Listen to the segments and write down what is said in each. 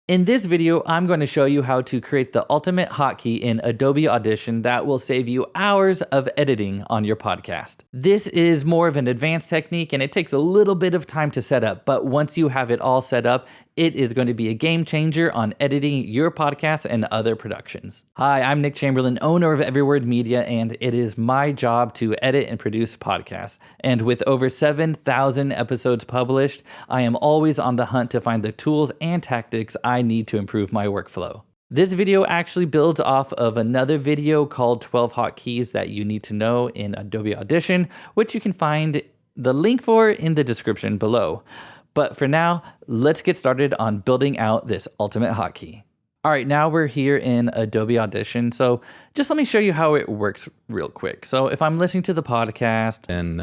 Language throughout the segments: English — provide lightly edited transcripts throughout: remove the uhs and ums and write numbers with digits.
In this video, I'm going to show you how to create the ultimate hotkey in Adobe Audition that will save you hours of editing on your podcast. This is more of an advanced technique and it takes a little bit of time to set up, but once you have it all set up, it is going to be a game changer on editing your podcast and other productions. Hi, I'm Nick Chamberlain, owner of Every Word Media, and it is my job to edit and produce podcasts. And with over 7,000 episodes published, I am always on the hunt to find the tools and tactics I need to improve my workflow. This video actually builds off of another video called 12 Hotkeys That You Need to Know in Adobe Audition, which you can find the link for in the description below. But for now, let's get started on building out this ultimate hotkey. All right, now we're here in Adobe Audition. So just let me show you how it works real quick. So if I'm listening to the podcast and,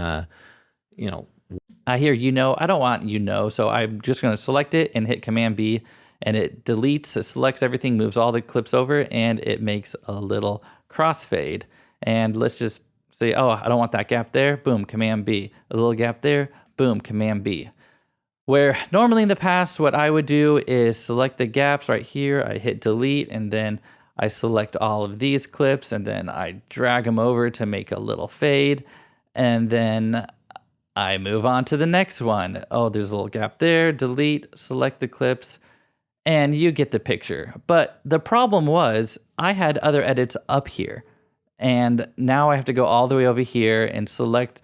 I hear I don't want so I'm just gonna select it and hit Command B, and it deletes, it selects everything, moves all the clips over, and it makes a little crossfade. And let's just say, oh, I don't want that gap there, boom, Command B. A little gap there, boom, Command B. Where normally in the past, what I would do is select the gaps right here, I hit delete, and then I select all of these clips, and then I drag them over to make a little fade, and then I move on to the next one. Oh, there's a little gap there, delete, select the clips, and you get the picture. But the problem was I had other edits up here, and now I have to go all the way over here and select,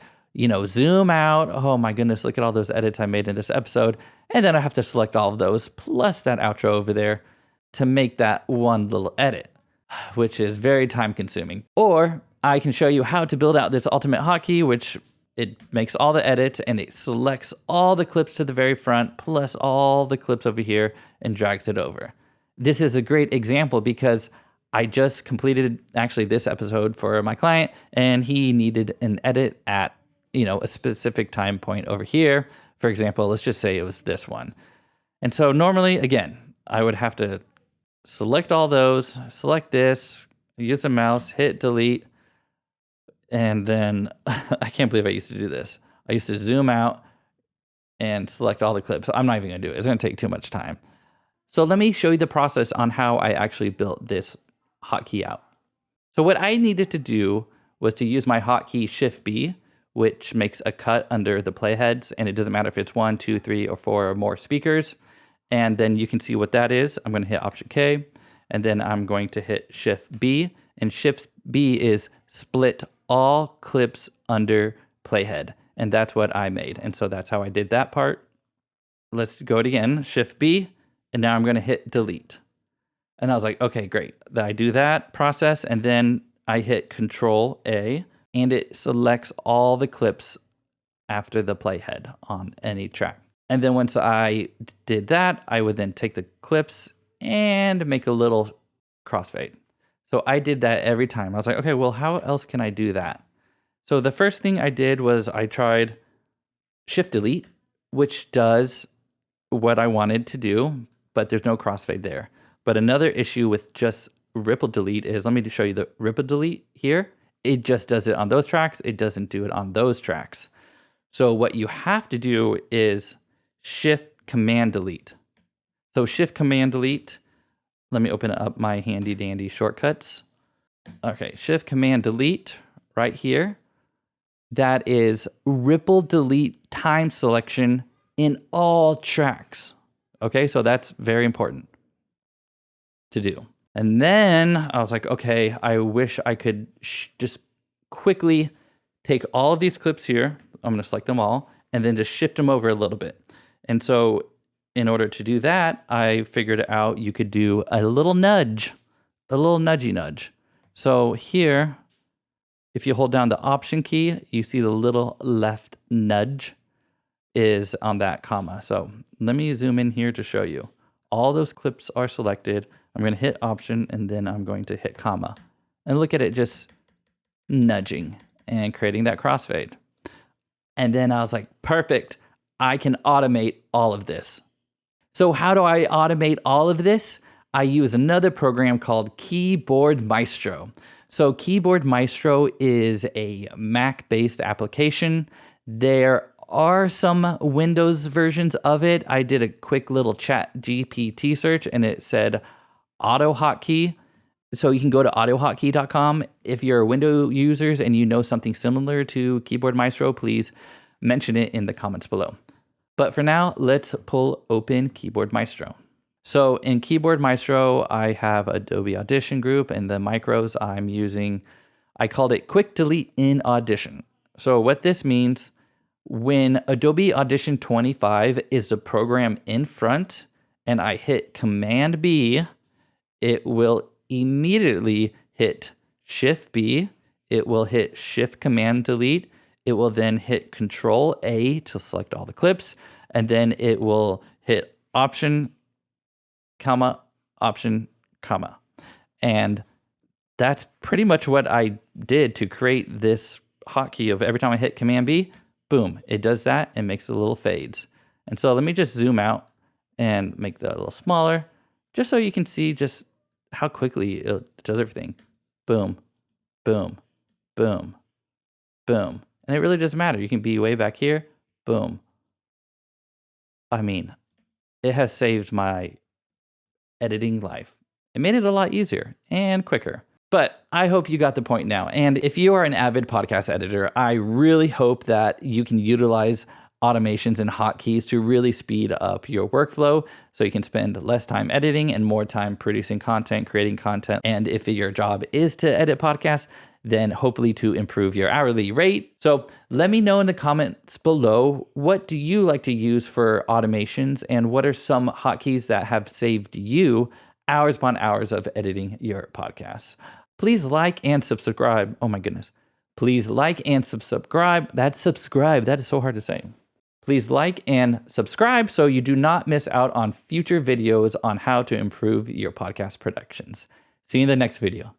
zoom out. Oh my goodness, look at all those edits I made in this episode. And then I have to select all of those, plus that outro over there to make that one little edit, which is very time consuming. Or I can show you how to build out this ultimate hotkey, which it makes all the edits and it selects all the clips to the very front, plus all the clips over here, and drags it over. This is a great example because I just completed actually this episode for my client, and he needed an edit at a specific time point over here. For example, let's just say it was this one. And so normally, again, I would have to select all those, select this, use the mouse, hit delete, and then I can't believe I used to do this. I used to zoom out and select all the clips. I'm not even gonna do it. It's gonna take too much time. So let me show you the process on how I actually built this hotkey out. So what I needed to do was to use my hotkey Shift B, which makes a cut under the playheads, and it doesn't matter if it's 1, 2, 3, or 4 or more speakers. And then you can see what that is. I'm gonna hit Option K, and then I'm going to hit Shift B, and Shift B is split all clips under playhead, and that's what I made. And so that's how I did that part. Let's go it again, Shift B, and now I'm gonna hit delete. And I was like, okay, great. Then I do that process, and then I hit Control A, and it selects all the clips after the playhead on any track. And then once I did that, I would then take the clips and make a little crossfade. So I did that every time. I was like, okay, well, how else can I do that? So the first thing I did was I tried Shift Delete, which does what I wanted to do, but there's no crossfade there. But another issue with just Ripple Delete is, let me just show you the Ripple Delete here. It just does it on those tracks. It doesn't do it on those tracks. So what you have to do is Shift Command Delete. So Shift Command Delete, let me open up my handy dandy shortcuts. Okay, Shift Command Delete right here. That is Ripple Delete time selection in all tracks. Okay, so that's very important to do. And then I was like, okay, I wish I could just quickly take all of these clips here. I'm gonna select them all and then just shift them over a little bit. And so in order to do that, I figured out you could do a little nudge, a little nudgy nudge. So here, if you hold down the Option key, you see the little left nudge is on that comma. So let me zoom in here to show you. All those clips are selected. I'm going to hit Option, and then I'm going to hit comma. And look at it just nudging and creating that crossfade. And then I was like, perfect. I can automate all of this. So how do I automate all of this? I use another program called Keyboard Maestro. So Keyboard Maestro is a Mac-based application. There are some Windows versions of it. I did a quick little chat GPT search and it said auto hotkey. So you can go to audiohotkey.com. If you're Windows users and you know something similar to Keyboard Maestro, please mention it in the comments below. But for now, let's pull open Keyboard Maestro. So in Keyboard Maestro, I have Adobe Audition group, and the micros I'm using, I called it Quick Delete in Audition. So what this means, when Adobe Audition 25 is the program in front and I hit Command B, it will immediately hit Shift B, it will hit Shift Command Delete, it will then hit Control A to select all the clips, and then it will hit Option, comma, Option, comma. And that's pretty much what I did to create this hotkey of every time I hit Command B, boom, it does that and makes the little fades. And so let me just zoom out and make that a little smaller, just so you can see just how quickly it does everything. Boom, boom, boom, boom. And it really doesn't matter. You can be way back here, boom. I mean, it has saved my editing life. It made it a lot easier and quicker. But I hope you got the point now. And if you are an avid podcast editor, I really hope that you can utilize automations and hotkeys to really speed up your workflow so you can spend less time editing and more time producing content, creating content. And if your job is to edit podcasts, then hopefully to improve your hourly rate. So let me know in the comments below, what do you like to use for automations and what are some hotkeys that have saved you hours upon hours of editing your podcasts? Please like and subscribe. Oh my goodness. Please like and subscribe. That is so hard to say. Please like and subscribe so you do not miss out on future videos on how to improve your podcast productions. See you in the next video.